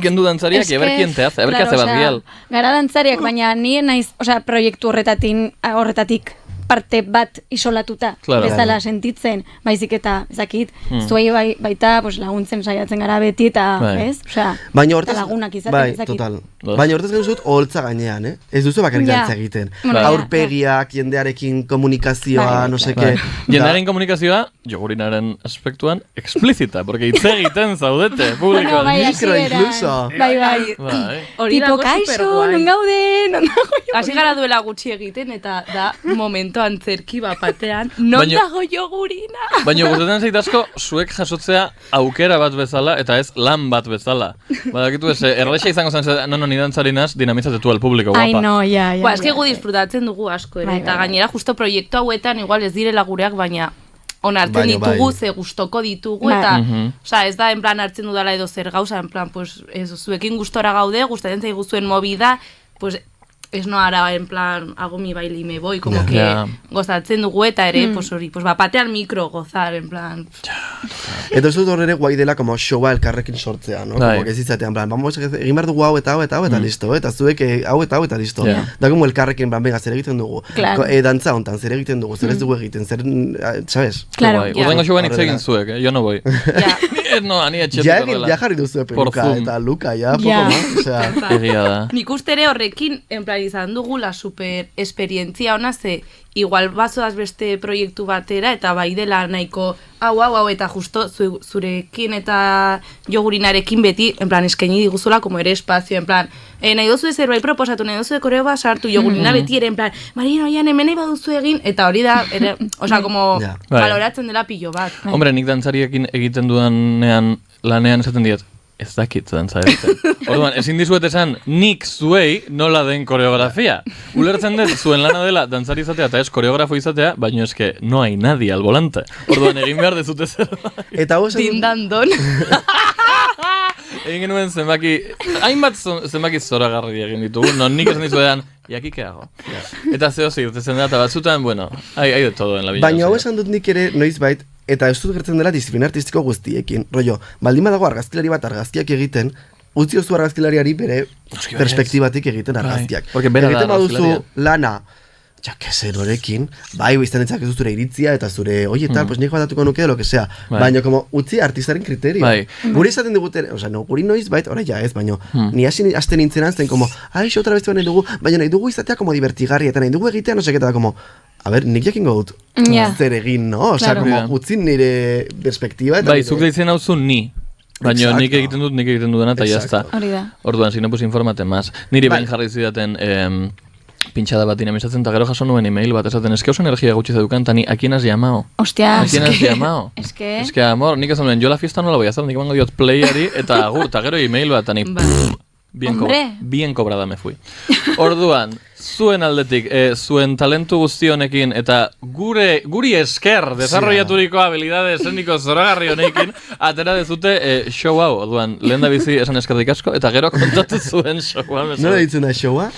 kendu dantzariak eberkien te hace, eberki hace bat biel. Gara dantzariak, baina nien naiz, proiektu horretatik parte bat isolatuta, bezala sentitzen, baizik eta, ezakit, zuei baita laguntzen saiatzen gara beti, eta, ez? Eta lagunak izaten, ezakit. Total. Baina hortaz gauzut, holtza gainean, ez duzu bakarik dantza egiten. Aurpegiak, jendearekin komunikazioa, no seke. Jendearen komunikazioa, Jogurinaren aspektuan, explizita, porque hitz egiten zaudete, publikoan. Mikro, incluso. Bai. Tipo, kaixo, non gauden, hasi gara duela gutxi egiten, eta da momento antzerki batean, non dago Jogurina? Baina gustatzen zait asko, zuek jasotzea aukera bat bezala, eta ez lan bat bezala. Badakitu ez, erraixa izango zen, ni dantzarinaz dinamizatetu al publiko, guapa. Ai, no, ja. Ez que gu disfrutatzen dugu asko, eta gainera justo proiektu hauetan, igual ez direla gureak, baina onartzen ditugu, ze gustoko ditugu, eta ez da, en plan, hartzen dudala edo zer gauza, en plan, zuekin gustora gaude, gustatzen zaigu zuen movida, pues, ez no ara, en plan, hago mi baile y me voy, como que gozatzen dugu eta ere, pues hori, pues batean mikro gozar, en plan. Eta ez dut horre guai dela como showa elkarrekin sortzea, no? Como que ez izatean, plan, vamos, egin behar dugu hau eta listo, eta zuek hau eta listo. Da como elkarrekin, plan, venga, zer egiten dugu. Dantza hontan, zer egiten dugu, zer ez dugu egiten, zer, ¿sabes? Claro. Urrengo showan hitz egin zuek, yo no voy. No, ani etxetik horrela. Ja jarri duzu peluka eta luka, poco más, egia da. Nik uste ere horrekin, en plan, izan dugu la super esperientzia ona, ze igual bazoaz beste proiektu batera, eta bai dela nahiko hau, eta justo zurekin eta Jogurinarekin beti, en plan, eskaini diguzula, como ere espazio, en plan, nahi dozu zerbait proposatu, nahi dozu koreo bat sartu, Jogurina beti ere, en plan, Marina, oian, hemen nahi baduzu egin, eta hori da, como, baloratzen dela pilo bat. Hombre, nik dantzariekin egiten dudanean, lanean esaten diet, ez dakit dantza egiten. Orduan, ezin dizuet esan, nik zuei nola den koreografia. Ulertzen dut, zuen lana dela dantzari izatea eta ez koreografo izatea, baina eske no hay nadie al volante. Orduan, egin behar dezute zer. Eta hau Dindandon. Egin genuen hainbat zenbaki zoragarri egin ditugu, non nik esan dizuetan, y aquí qué hago. Eta zeo zirtezen da, eta batzutan, bueno, hay de todo en la vida. Baina hau esan dut nik ere, noizbait, eta ez dut gertzen dela disiplina artistiko guztiekin. Rollo, baldin badago argazkilari bat argazkiak egiten, utzi ozu argazkilariari bere perspektibatik egiten argazkiak. Egiten baduzu lana, jakezen horekin, bai, izan ditzak ez zure iritzia, eta zure, oie tal, pues nik batatuko nuke de lo que sea. Baina, como, utzi artistaren kriterio. Guri izaten diguten, guri noiz bait, ora ja ez, baina, ni hasten nintzenan zen, como, otra vez nahi dugu, baina nahi dugu izatea como divertigarri, eta nahi dugu egitea, no seketa, como, a ver, nik jakingo dut zer egin, no? Osa, como, utzin nire perspektiba. Bai, zuk deitzen hau zu ni. Baina nik egiten dudana eta jazta. Orduan, si no, pues informate más. Niri bain jarri zidaten pintxada bat dinamizatzen, eta gero jaso nuen email bat esaten, eske oso energia gutxi zeukan, eta ni, ¿a quién has llamado? Hostia, ¿a quién has llamado? Eske, amor, nik esan duen, yo la fiesta no la voy a hacer, nik emango diot playari, eta agur, eta gero email bat, eta ni, bien cobrada me fui. Orduan, zuen aldetik, zuen talentu guzti honekin, eta guri esker, desarrollaturiko habilidade eszeniko zoragarri honekin, atera dezute show hau, orduan, lehen da bizi esan eskerrik asko, eta gero kontatu zuen show hau. Nola ditzen da showa?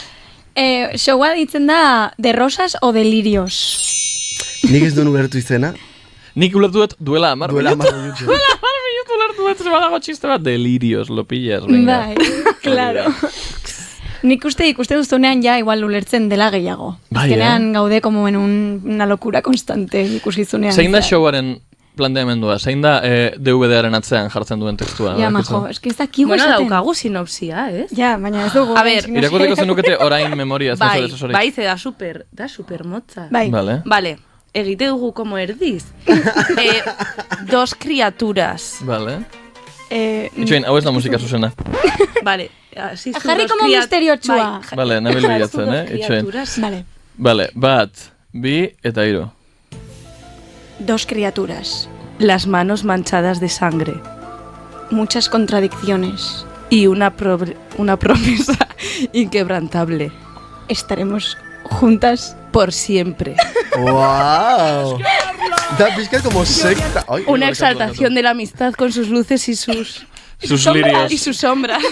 Showa ditzen da de rosas o de lirios. Nik ez duen ulertu izena? Nik ulertu dut duela 10 minutu. Duela 10 minutu ulertu badago txiste bat, delirios, lo pillas, venga. Bai, claro. Nik ikuste duztunean ja igual ulertzen dela gehiago. Azkenean gaude como en una locura constante ikuskizunean. Zein da showaren planteamendua? Zein da DVD-aren atzean jartzen duen tekstua? Ja, majo, eski ez dakigu bueno, esaten. daukagu sinopsia, ez? Ja, baina ez dugu. A ver, irakurriko zenukete orain memoria. Bai, ze da super motza. Bai. Vale, egite dugu como erdiz. Dos criaturas. Vale. Itxoin, hau ez da musika zuzena. Vale. Jarri como misterio txua. Vale, nabil bilatzen, Itxoin. Vale, bat, bi eta hiru. Dos criaturas. Las manos manchadas de sangre. Muchas contradicciones. Y una promesa inquebrantable. Estaremos juntas por siempre. ¡Wow! Da pizca como secta. Ay, una exaltación de la amistad con sus luces y sus lirios. Y sus sombras.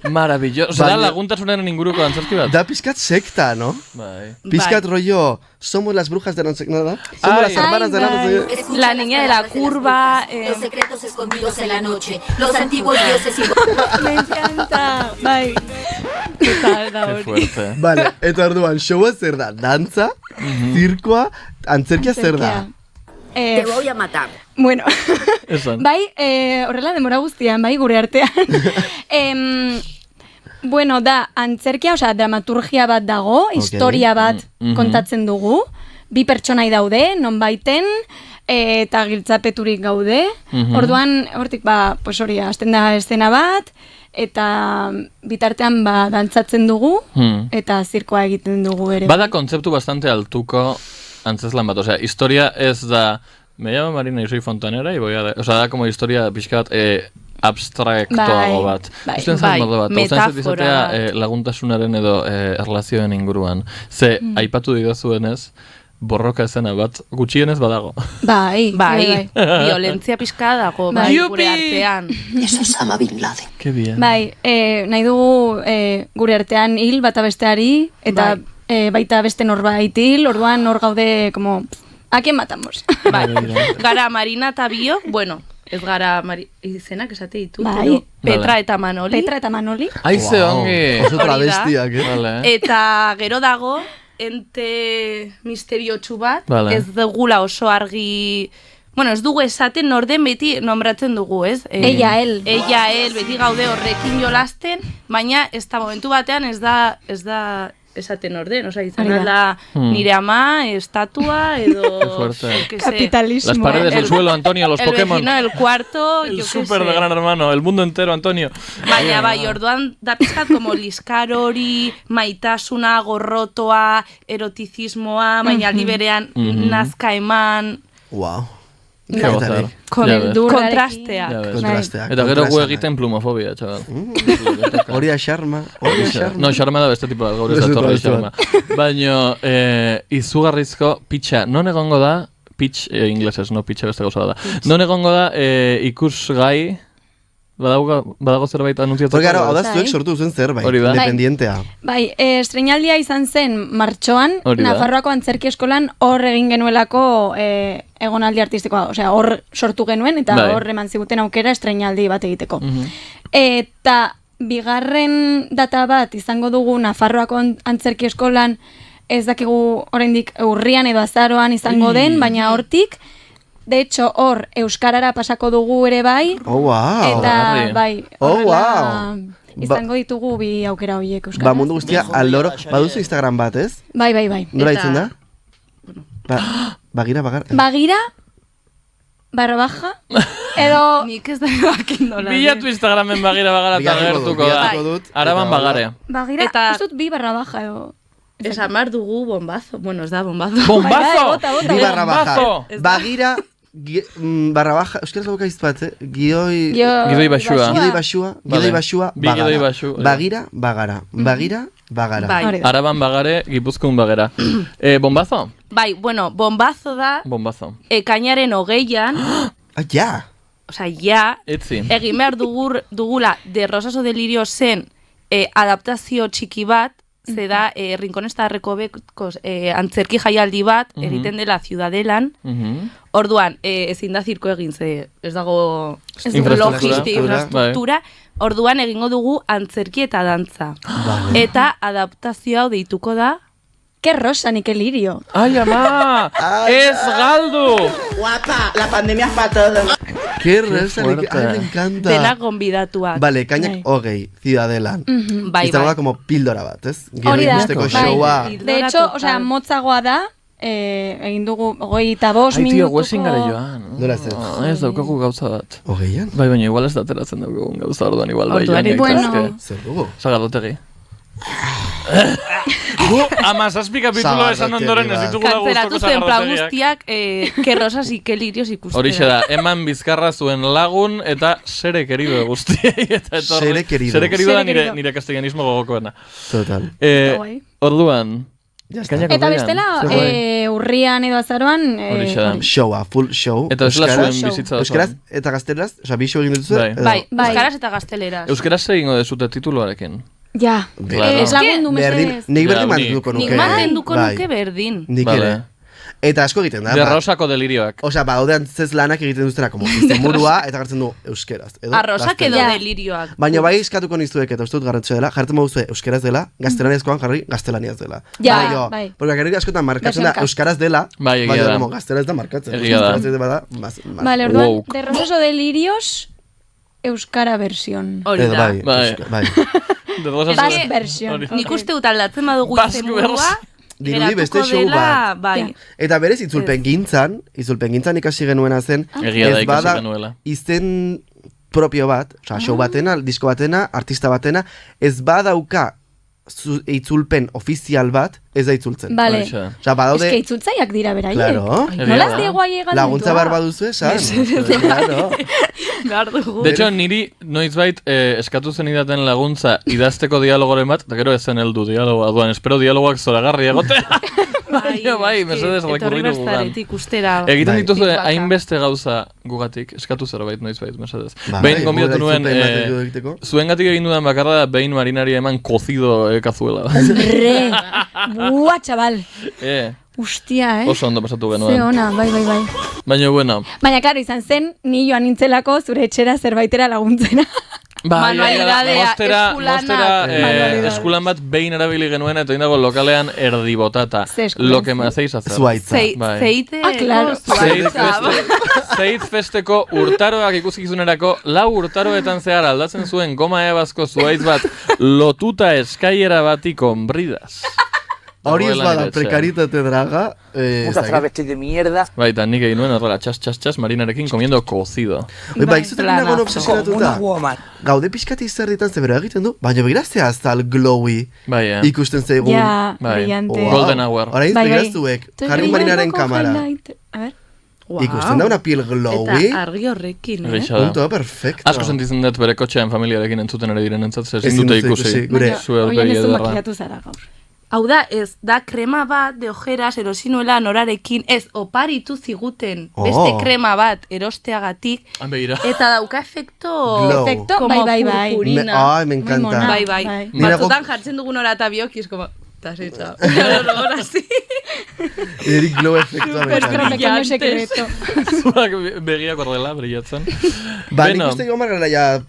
Maravilloso. Da laguntasunaren inguruko antzerki bat. Da pizkat secta, ¿no? Bai. Pizkat rollo, somos las brujas de no sé nada. Somos las hermanas de nada. La niña de la curva. Los secretos escondidos en la noche. Los antiguos dioses y... Me encanta. Bai. Total, da hori. Qué fuerte. Vale, eta orduan, showa zer da? Dantza, zirkoa, antzerkia zer da? Te voy a matar. Bueno, bai, horrela demora guztian, bai, gure artean. Bueno, da, antzerkia, osea, dramaturgia bat dago, historia bat kontatzen dugu. Bi pertsonai daude, nonbaiten, eta giltzapeturik gaude. Orduan, hortik, pues hori, hasten da eszena bat, eta bitartean dantzatzen dugu, eta zirkoa egiten dugu ere. Bada kontzeptu bastante altuko antzeslan bat, osea, historia ez da, me llamo Marina y soy fontanera, y voy a... Osea, da como historia pixkat abstraktoago bat. Bai, metafora. Laguntasunaren edo erlazioen inguruan. Ze, aipatu didazuenez, borroka esena bat, gutxienez badago. Bai. Violentzia pixka dago, bai, gure artean. Eso es Osama Bin Laden. Que bien. Bai, nahi dugu gure artean hil bata besteari, eta baita beste norbait hil, orduan hor gaude, como, ¿a quién matamos? Bai, gara Marina eta Bio, bueno, ez gara izenak esate ditut, bai. Petra eta Manoli. Aize ongi. Oso travestiak, Eta gero dago, ente misteriotsu bat, ez dugula oso argi... Bueno, ez dugu esaten norden beti nombratzen dugu, ez? Ella, él, beti gaude horrekin jolasten, baina ez da momentu batean ez da esaten orden, oza, izan da nire ama, estatua, edo... Capitalismo. Las paredes, el suelo, Antonio, los Pokémon. El vecino, el cuarto, el súper de Gran Hermano, el mundo entero, Antonio. Baina, bai, orduan da pizkat como liskar hori, maitasuna, gorrotoa, erotizismoa, baina liberean nazka eman... Wow. Con el kontrastea. Eta gero gu egiten plumofobia, txabal. Horia xarma. No, xarma da beste tipo da, gaur ez da torre xarma. Baina, izugarrizko pitxa, non egongo da, pitch inglesez, no pitxa beste gauza da. Non egongo da ikusgai, badago zerbait anuntziatzeko. Porque hau da zuek sortu duzen zerbait, independientea. Bai, estrenaldia izan zen martxoan, Nafarroako antzerki eskolan hor egin genuelako egonaldi artistikoa, osea, hor sortu genuen, eta hor eman ziguten aukera estrenaldi bat egiteko. Eta bigarren data bat izango dugu Nafarroako antzerki eskolan, ez dakigu oraindik urrian edo azaroan izango den, baina hortik, de hecho, hor euskarara pasako dugu ere bai. Oh, wow. Eta bai, horrela izango ditugu bi aukera horiek euskaraz. Ba, mundu guztia, aloro, baduzu Instagram bat, ez? Bai. Nola ditzen da? Bagira, _, edo... Nik ez da bakin dola. Bilatu Instagramen bagira eta gertuko da. Araban bagarea. Bagira, ez dut bi _, edo... Esan mar dugu bombazo. Bueno, ez da bombazo. ¡Bombazo! Bi _, bagira... _, euskaraz lauka iztu bat, Gidoi basua, bagira, bagara. Araban bagare, Gipuzkoan bagara. Bombazo? Bai, bueno, bombazo da, ekainaren 20an, ja. Osa, ja, egin behar dugula de Rosas o Delirio zen adaptazio txiki bat, ze da Rinkonestarreko bekos antzerki jaialdi bat egiten dela Ciudadelan. Orduan, ezin da zirko egin, ze ez dago infrastruktura. Orduan egingo dugu antzerki eta dantza. Eta adaptazio hau deituko da Qué rosa, ni qué lirio. Ai, ama! Ez galdu! Guapa, la pandemia es para todos. Qué rosa, me encanta. Dena gonbidatuak. Vale, kainak hogei, Ciudadelan. Bai, izango da como pildora bat, ez? Hori da. Showa. De hecho, motzagoa da, egin dugu 25 minutuko... Ai, tio, guezin gara joan. Nola ez ez? Ez daukagu gauza bat. Hogeian? Bai, baina igual ez da ateratzen daukagun gauza orduan igual bai. Bueno. Zer dugu? Zagardotegi. Gu, amazazpi kapitulo esan ondoren ez ditugula guztoko zen plan zagardotegiak. guztiak, kerrosas ikelirios ikustera. Horixe da, eman bizkarra zuen lagun eta sere querido guztiei. Sere querido. Sere querido da nire castellanismo gogokoena. Total. Orduan, eta bestela, urrian edo azaroan... Showa, full show. Eta ez zuen bizitza da. Euskaraz eta gazteleraz, oza, bi show egin dutzu? Bai, euskaraz eta gazteleraz. Euskaraz egingo dezute tituluarekin. Ja, ez lagundu mesedez. Nik berdin mantenduko nuke. Nik mantenduko nuke berdin. Nik ere. Eta asko egiten da. De Rosako delirioak. Osa, badaude antzez lanak egiten duztena, como iztemurua, eta gartzen du euskeraz. Arrosak edo delirioak. Baina bai eskatuko nizuek, eta uste dut garrantzua dela, jartzen baduzue euskeraz dela, gaztelaniazkoan jarri gaztelaniaz dela. Ja, bai. Porque gero askotan markatzen da euskaraz dela, baina gaztelaz da markatzen. Egia da. Vale, orduan, de Rosos o delirios, euskara versión. Hori da. Bai. Basque version. Nik uste dut aldatzen badugu izenburua, dirudi beste show bat. Bai. Eta berez itzulpen gintzan ikasi genuena zen, ez bada izen propio bat, oza, show batena, disko batena, artista batena, ez badauka itzulpen ofizial bat, ez da itzultzen. Vale. Oza, badaude... Ez que itzultzaiak dira beraiek. Claro. Nola ez diego aie galdu? Laguntza behar baduzu esan. Claro. De hecho, niri noizbait eskatu zen idaten laguntza idazteko dialogoren bat, eta gero ezen heldu dialogoa. Duan, espero dialogoak zoragarri egotea. Bai, mesedez rekurritu gugan. Egiten dituzu hainbeste gauza gugatik, eskatu zerbait noizbait, mesedez. Behin gombidatu nuen, zuengatik egin dudan bakarra da behin marinari eman kozido kazuela. Re, bua, txabal. Ustia, Oso ondo pasatu genuen. Ze ona, bai. Baina, bueno. Baina, klaro, izan zen, ni joan nintzelako zure etxera zerbaitera laguntzena. Manualidadea, eskulan bat behin erabili genuen eta indago lokalean erdibotata. Lo que me hacéis hacer. Zuaitza. Zeit festeko urtaroak ikusikizunerako 4 urtaroetan zehar aldatzen zuen goma ebazko zuaitz bat lotuta eskaiera bati con bridas. Hori ez bada prekaritate draga. Putas travestis de mierda. Baita, nik egin nuen horrela txas, marinarekin comiendo cocido. Bai, izutak nagoen obsesionatuta. Gaude pixkati zer ditan zebero egiten du, baina begiraztea aztal glowy ikusten zeigun. Ja, brillante. Golden hour. Horain begiraztuek, jarri marinaren kamara. Ikusten da una piel glowy. Eta argi horrekin, Punto, perfecto. Asko sentitzen dut bere kotxean familiarekin entzuten ere diren entzat, ezin dute ikusi. Oien ez du makiatu zara gaur. Hau da, ez da krema bat de ojeras erosinuela norarekin, ez oparitu ziguten beste krema bat erosteagatik, eta dauka efekto como purpurina. Ai, me encanta. Bai. Batzutan jartzen dugun hora eta biokiz, como... Tasitza. Ahora sí. Erik glow efektua sekreto. Zuak begiak horrela, brillatzen. Ba, nik uste gomar gara ja...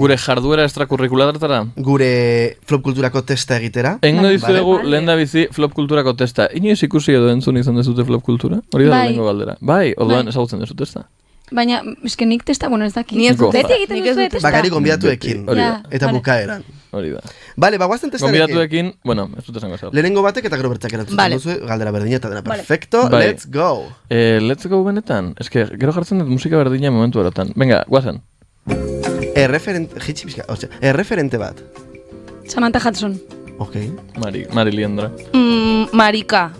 Gure jarduera extrakurrikulartara? Gure flop kulturako testa egitera. Engo dizuegu lehen da bizi flop kulturako testa. Inoiz ikusi edo entzun izan dezute flop kultura? Hori da lehenko galdera. Bai, orduan ezagutzen dezu testa. Baina, eske nik testa, bueno, ez daki. Beti egiten duzu testa. Bakari gonbidatuekin. Eta bukaeran. Hori da. Bale, bagoazten testarekin. Gonbidatuekin, bueno, ez dut esango zer. Lehenengo batek eta gero bertzak erantzuten duzu, galdera berdina eta dena. Perfecto, let's go. Let's go benetan. Eske, gero jartzen dut musika berdina momentu erotan. Venga, guazen. Erreferente bat. Samantha Hudson. Ok. Mari Liendra. Marika.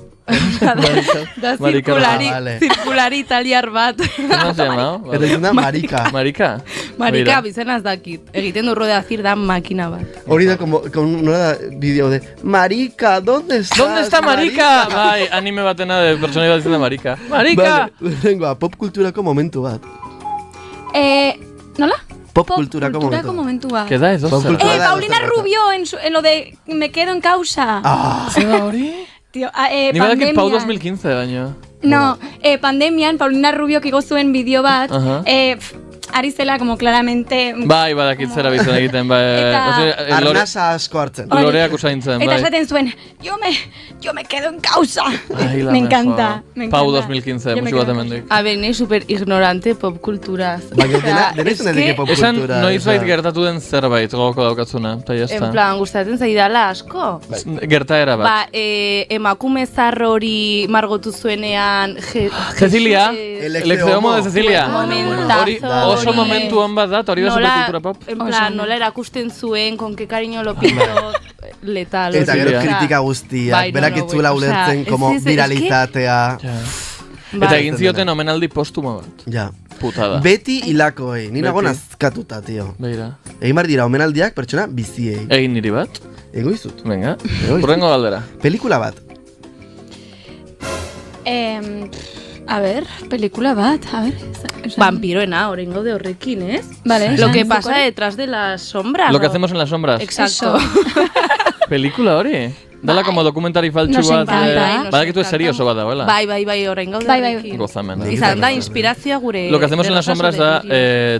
Da zirkulari italiar bat. ¿Cómo se llama? Eta izan da Marika. Marika, bizena ez dakit. Egiten du rueda zir da makina bat. Hori da, como nola da bideo de Marika, ¿dónde estás? ¿Dónde está Marika? Bai, anime batena de personalidad dizenda Marika. Marika! Lehenengoa, pop kulturako momentu bat. Nola? Popkulturako momentua. Queda edozer. Paulina Rubio en lo de me quedo en causa. Zeba hori? Tío, Ni badakit Pau 2015 baino. No, pandemian Paulina Rubio kigo zuen bideo bat, ari zela como claramente... Bai, badakit zera bizan egiten, bai. Arnasa asko hartzen. Loreak usaintzen, bai. Eta esaten zuen, yo me quedo en causa. Me encanta. Pau 2015, musu bat emendik. Nahi super ignorante popkulturaz. Baina denez nedik popkultura. Esan noizbait gertatu den zerbait gogoko daukatzuna, eta jazta. En plan, gustatzen zaidala asko. Gertaera bat. Ba, emakume zarro hori margotu zuenean... Cecilia, Elecceomo de Cecilia. Momentazo. Oso momentu hon bat da, hori da superkultura pop. En plan, nola erakusten zuen, con que cariño lo pinto, letal. Eta gero kritika guztiak, berak itzula ulertzen, como viralitatea. Eta egin zioten omenaldi postuma bat. Ja. Putada. Beti hilakoei, nina gona azkatuta, tio. Beira. Egin bar dira omenaldiak pertsona biziei. Egin niri bat? Ego izut. Venga, urrengo galdera. Pelikula bat. A ver, pelikula bat, a ver. Vampiroena, orengo de horrekin, ¿eh? Vale. Lo que pasa detrás de las sombras. Lo que hacemos en las sombras. Exacto. Pelikula hori? Dala como dokumentari faltsu bat. Badakitu ez serioso bat dagoela. Bai, orengo de horrekin. Gozamen. Izan da, inspirazioa gure... Lo que hacemos en las sombras da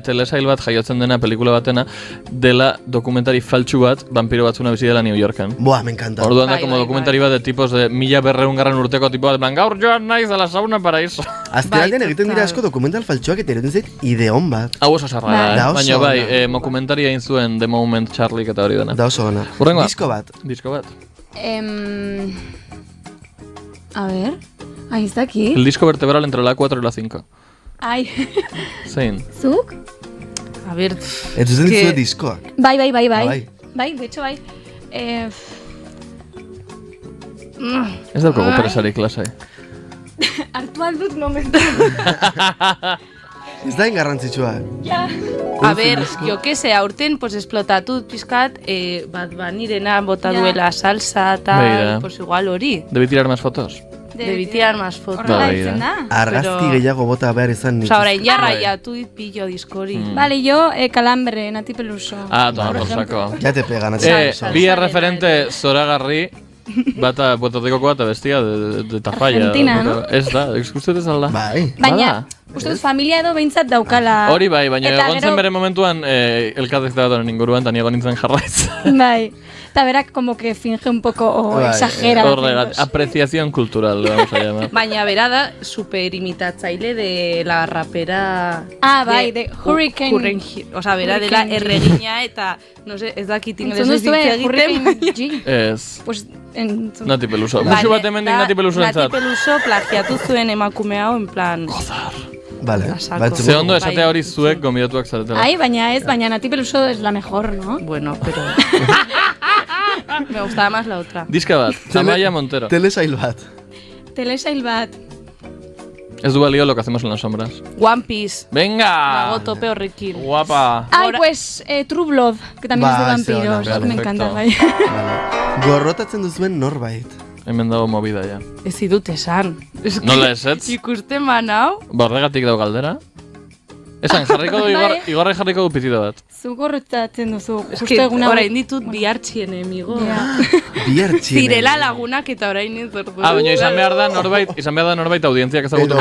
telesail bat jaiotzen dena pelikula batena dela dokumentari faltsu bat vampiro batzuna bizi dela New Yorken. Buah, me encanta. Orduan da como dokumentari bat de tipos de 1200 urteko tipo bat, gaur joan naiz a la sauna paraíso. Azkenaldean egiten dira asko dokumental faltsuak eta egiten zait ideon bat. Hau oso sarra da, baina bai, mokumentari egin zuen The Moment Charlie eta hori dena. Da oso gana. Disko bat. A ver, ahí está aquí. El disco vertebral entre la 4 y la 5. Ai. Zein? Zuk? A ver... Ez duzen zuen diskoak. Bai. Bai, de hecho, bai. Ez daukagu peresarik lasai. Hartu aldut momentu. Ez da ingarrantzitsua. Ja. A ver, yo que sé, aurten pues explotatu pizkat, Bad Bunny-rena bota duela salsa tal, pues igual hori. Debi tirar más fotos. Debi tirar más fotos. Horrela ditzen da. Argazki gehiago bota behar izan nik. Osa, orain jarraiatu pillo diskori. Vale, yo Calambre, Nati Peluso. Toma, por saco. Ya te pega, Nati Peluso. Bi referente zoragarri, bata botatikoko eta bestia de Tafalla. Argentina, no? Ez da, ikusten ez alda. Bai. Baina, uste dut familia edo behintzat daukala. Hori bai, baina egon zen bere momentuan elkarrizketa bat honen inguruan, eta niego nintzen jarraiz. Bai. Eta berak como que finge un poco o exagera. Horregat, apreciación cultural, vamos a llamar. Baina bera da super imitatzaile de la rapera... Bai, de Hurricane. Osa, bera dela erregina eta, no sé, ez dakit inglesez ditze egiten. Ez. Pues, Nati Peluso. Musu bat hemendik Nati Peluso entzat. Nati Peluso plagiatu zuen emakume hau, en plan... Gozar. Vale. Ze ondo esatea hori zuek gomidatuak zaretela. Baina Nati Peluso es la mejor, ¿no? Bueno, pero... Me gustaba más la otra. Diska bat, Amaia Montero. Telesail bat. Telesail bat. Ez du balio lo que hacemos en las sombras. One Piece. Venga! Nago tope horrekin. Guapa. Pues True Blood, que también es de vampiros. Me encanta, bai. Gorrotatzen duzuen norbait. Hemen dago movida ya. Ez idut esan. Nola esetz? Ikusten manau. Horregatik dau galdera. Esan, jarriko du Igorre jarriko du pitido bat. Zu gorrotatzen duzu. Justo eguna orain ditut bihartxien emigo. Bihartxien. Zirela lagunak eta orain ez ordu. Baina izan behar da norbait audientziak ezagutu.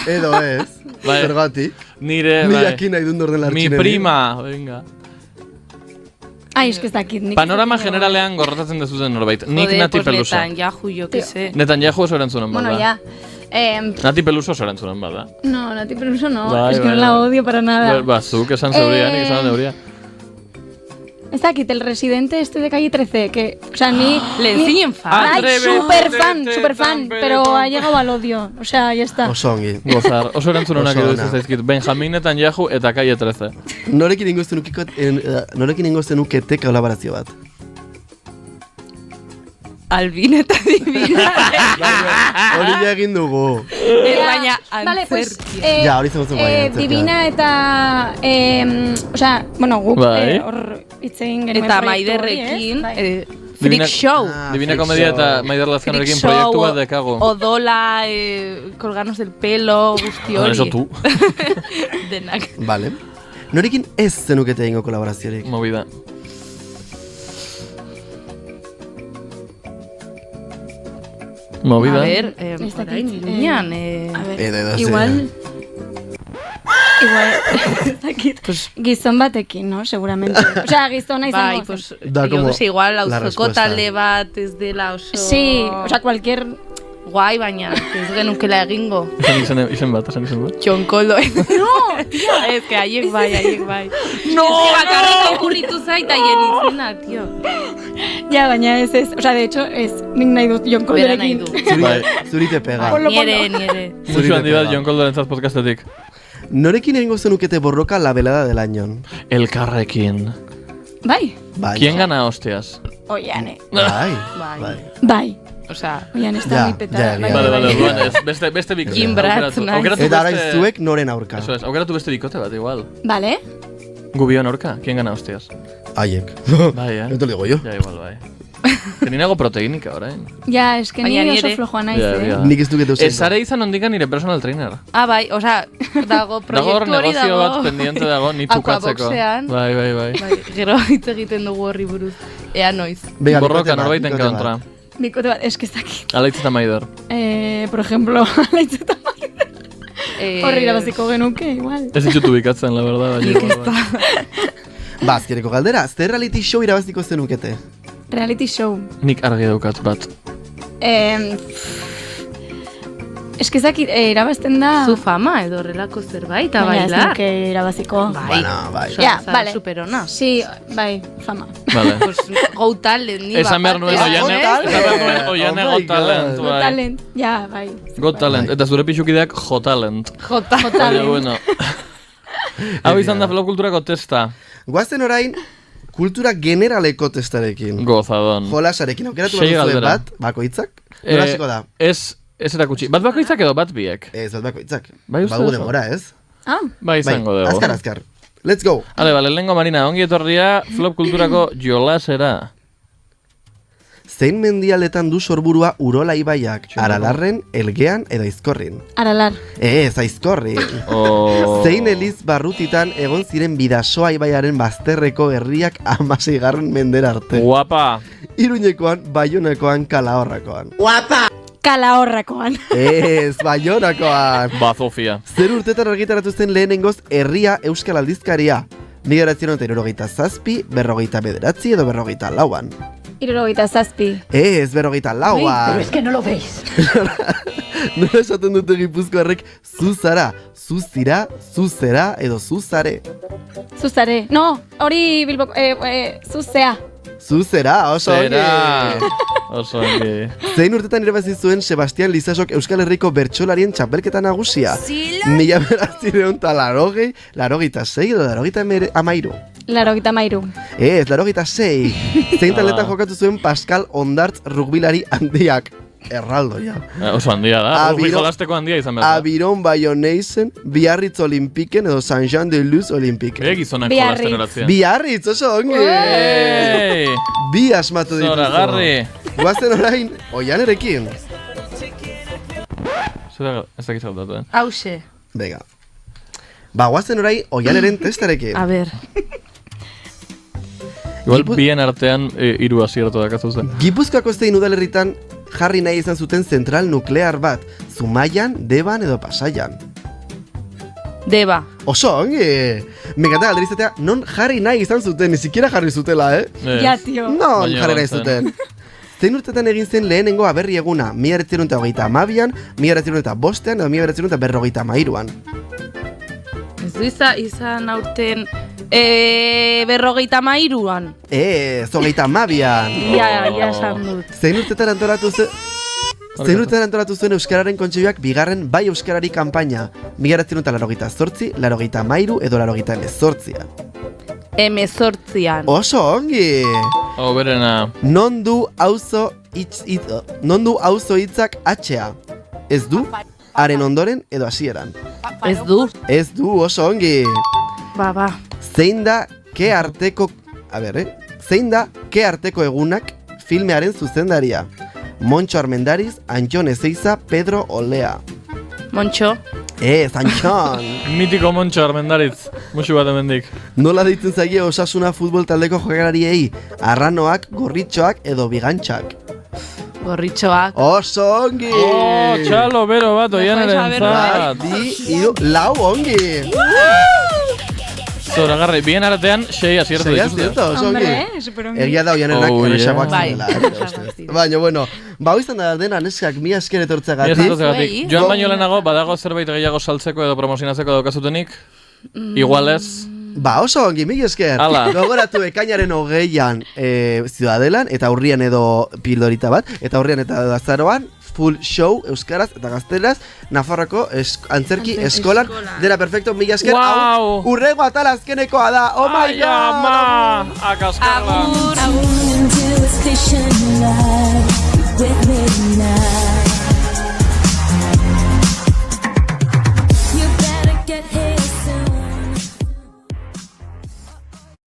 Edo ez. Zergatik. Nire, ni jakin nahi dut norden lartxinen. Mi prima, venga. Es que ez dakit. Panorama generalean gorrotatzen dezuten norbait. Nik Nati Peluso. Netanyahu, jo que sé. Netanyahu oso erantzunen bada. Bueno, ya. Nati Peluso oso erantzunen bada. No, Nati Peluso no. Es que no la odio para nada. Zuk esan zeuria, nik esan deuria. Ez dakit, el residente este de calle 13, que, o sea, ni... Le enseñen fan. Ay, super fan, pero ha llegado al odio. O sea, ya está. Oso ongi. Gozar, oso erantzunenak iruditzen zaizkit. Benjamin Netanyahu eta calle 13. Norekin ingozten nukete kolaborazio bat. Albin eta Divina. Hori ja egin dugu. Baina antzerki. Hori zen guai. Divina eta... O sea, bueno, guk hor itzegin genuen eta Maiderrekin. Freak Show. Divina Komedia eta Maider Lazkanarekin proiektu bat dekago. Odola, colgarnos del pelo, guzti hori. Eso tú. Denak. Vale. Norekin ez zenukete egingo kolaboraziorik? Movida. Movida. A ver, orain, nian, igual... gizon batekin, ¿no? Seguramente. O sea, gizona izango. Bai, pues, yo sé, igual, auzoko talde bat ez dela oso... Sí, o sea, cualquier... Guai, baina, ez genukela egingo. Izen bat. John Koldo. No, tio! Ez que haiek bai. No! Bakarrik okurritu zait haien izena, tio. Ja, baina ez. O sea, de hecho, ez nik nahi dut John Koldorekin. Zuri te pega. Niere. Mucho handi bat John Koldo entzat podcastetik. Norekin egingo zenukete borroka la velada del año? Elkarrekin. Bai. ¿Quién gana hostias? Oiane. Bai. O sea, Oiane está muy petada. Vale, beste bikote. Jim Bratz, eta ara izuek noren aurka. Eso es, aukeratu beste bikote bat, igual. Vale. Gubion aurka, ¿quién gana hostias? Haiek. Bai, No te lo digo yo. Ja, igual, bai. Que ni nago proteinika, orain. Ja, es que ni oso flojoa naiz, Nik ez duket Ez zare izan ondikan nire personal trainer. Bai, osea, dago proiektu hori dago. Negozio bat pendiente dago, ni tukatzeko. Bai. Gero hitz egiten dugu horri buruz. Ea noiz. Borroka norbaiten kontra. Bikote bat, eske ez dakit. Alaitz eta Maider. Por ejemplo, Alaitz eta Maider. Horri irabaziko genuke, igual. Ez ditutu bikatzen, la verdad. Ba, azkereko galdera, zer reality show irabaziko zenukete? Reality show. Nik argi daukat bat. Eske ezakit, irabazten da... Zu fama edo relako zerbait, a bailar. Baina ez nuke irabaziko. Bueno, bai. Ja, vale. Superona. Sí, bai, fama. Vale. Pues Go Talent, ni Esan behar nuen Oiane Got Talent. Got Talent, ja, bai. Got Talent, eta zure pixukideak J-Talent. J-Talent. Bueno. Hau izan da Flow Kulturako testa. Guazen orain, kultura generaleko testarekin. Gozadon. Jolasarekin, aukeratu bat duzuen bat, bakoitzak. Nola hasiko da? Ez erakutsi. Bat bakoitzak edo bat biek? Ez, bat bakoitzak. Bai uste Bagu demora, ez? Bai izango dugu. Azkar. Let's go. Bale, lehengo Marina, ongi etorria Flop Kulturako jolasera. Zein mendialetan du sorburua Urola ibaiak? Aralarren, Elgean edo Aizkorrin? Aralar. Ez, Aizkorrin. Zein eliz barrutitan egon ziren Bidasoa ibaiaren bazterreko herriak 16. mendera arte? Guapa. Iruñekoan, Baionakoan, Kalahorrakoan. Guapa. Kalahorrakoan. Ez, Baionakoan. Bazofia. Zer urtetan argitaratu zen lehenengoz Herria Euskal Aldizkaria? 1977, 49 edo 54an? 77. Ez, 54an. Pero es que no lo veis. Nola esaten dute gipuzkoarrek zuzara, zuzira, zuzera edo zuzare? Zuzare. No, hori Bilboko, zuzea. Zuzera, oso ongi. Oso ongi. Zein urtetan irabazi zuen Sebastian Lizasok Euskal Herriko bertsolarien txapelketa nagusia? 1986, 86 edo 83? 83. Ez, 86. Zein taletan jokatu zuen Pascal Ondartz rugbilari handiak? Erraldo, ja. Oso handia da, rugbi jolasteko handia izan behar da. Abiron Bayoneizen, Biarritz Olimpiken edo Saint-Jean-de-Luz Olimpiken. Gizonak jolasten horatzen. Biarritz, oso ongi! Bi asmatu dituzu. Zoragarri. Guazen orain, Oianerekin. Zura, ez dakiz gautatu, Hauxe. Venga. Ba, guazen orain, Oianeren testarekin. A ver. Igual bien artean hiru asierto dakazu zen. Gipuzkoako zein udalerritan jarri nahi izan zuten zentral nuklear bat, Zumaian, Deban edo Pasaian? Deba. Oso ongi! Mekata galderizatea, non jarri nahi izan zuten, ni siquiera jarri zutela, Ja, tio. Non jarri nahi zuten. Zein urtetan egin zen lehenengo aberri eguna, 1932an, 1905an edo 1953an? Ez du izan aurten 53an. Ez, 32an. Ja, esan dut. Zein urtetan antolatu zuen Euskararen Kontseiluak bigarren bai Euskarari kanpaina, 1988, 83 edo 88an? 18an. Oso ongi! Berena. Non du auzo hitzak H-a? Ez du, haren ondoren edo hasieran? Ez du. Ez du, oso ongi! Ba. Zein da ke arteko egunak filmearen zuzendaria? Montxo Armendariz, Antxon Ezeiza, Pedro Olea. Montxo. Ez, Antxon. Mitiko Montxo Armendariz. Musu bat hemendik. Nola deitzen zaie Osasuna futbol taldeko jokalariei? Arranoak, gorritxoak edo bigantxak? Gorritxoak. Oso ongi! Txalo, bero bat, oianaren zat. Lau ongi! Zora, garri, bien aratean, 6 asiertu dituzte. Hombre, superongi. Egia da oianenak erresagoak Bai. zela. Baina, bueno, izan da dena, neskak, mi esker etortzegatik. Joan baino lehenago, badago zerbait gehiago saltzeko edo promozionatzeko daukazutenik? Igual ez. Oso ongi, mi esker. Hala. Gogoratu ekainaren 20an Ziudadelan, eta aurrian edo pildorita bat, eta aurrian eta azaroan, full show, euskaraz eta gaztelaz, Nafarroko antzerki eskolan. Dena perfecto, mila esker. Wow. Urrengo atal azkenekoa da. Oh my god! Akaskarla. Agur.